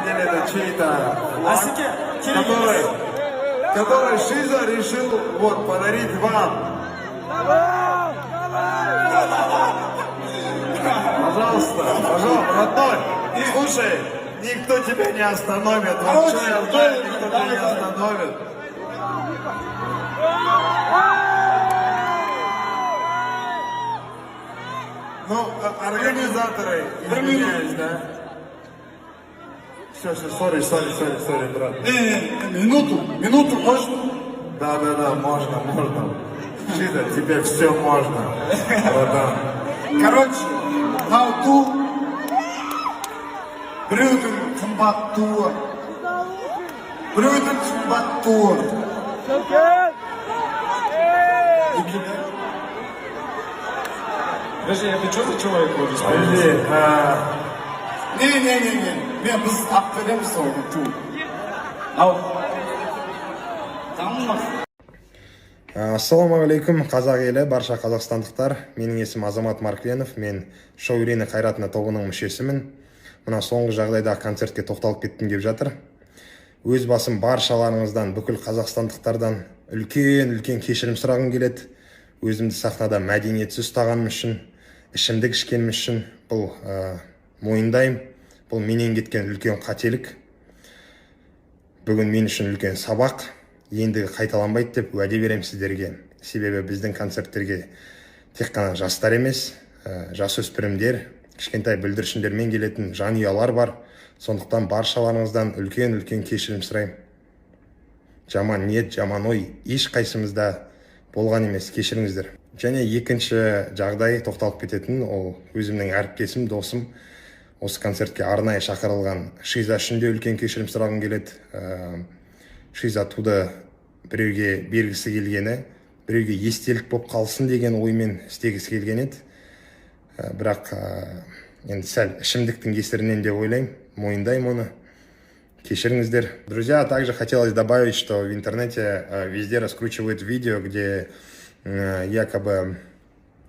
деле это чей-то флаг, который Шиза решил вот подарить вам. Пожалуйста, родной, слушай, никто тебя не остановит. Вот что я знаю, никто тебя не остановит. Ну, организаторы, извиняюсь, да? Все, сори, брат. Минуту, можно? Да, можно. Шиза, тебе все можно, братан. Короче, Науту, Брюден Камбаттур. Подожди, это что за человек уже? Подожди, Не, мен біз ақ береміз оған ту. Тамақ. Ассалаумағалейкум, қазақ елі, барша қазақстандықтар. Менің есімім Азамат Маркленов, мен Шоу Ирина Қайратовна тобының мүшесімін. Мына соңғы жағдайда концертке тоқталып кеттім деп жатыр. Өз басым баршаларыңыздан, бүкіл қазақстандықтардан үлкен кешірім сұрағым келеді. Өзімді сахнада мәдениетсіз ұстағаным үшін, ішімдік ішкенім үшін бұл мойындаймын. Бұл менен кеткен үлкен қателік. Бүгін мен үшін үлкен сабақ. Ендігі қайталанбайды деп уәде беремін сіздерге. Себебі біздің концерттерге тек қана жастар емес, жасөспірімдер, кішкентай бүлдіршіндермен келетін жанұялар бар. Сондықтан баршаларыңыздан үлкен кешірім сұраймын. Жаман ниет, жаман ой ешқайсымызда болған емес, кешіріңіздер. Және екінші жағдай тоқталып кететін, ол өзімнің әріптесім, досым. Осы концертке арнайы шақырылған Шиза үшін де үлкен кешірім сұрағым келеді. Шиза туды біреуге бергісі келгені, біреуге естелік болып қалсын деген оймен істегісі келген еді. Бірақ енді сәл ішімдіктің кесірінен деп ойлаймын, мойындаймын оны. Кешіріңіздер. Друзья, также хотелось добавить, что в интернете везде раскручивают видео, где якобы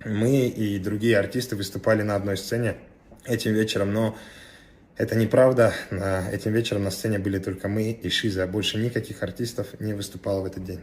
мы и другие артисты выступали на одной сцене этим вечером, но это неправда. Этим вечером на сцене были только мы и Шиза, больше никаких артистов не выступало в этот день.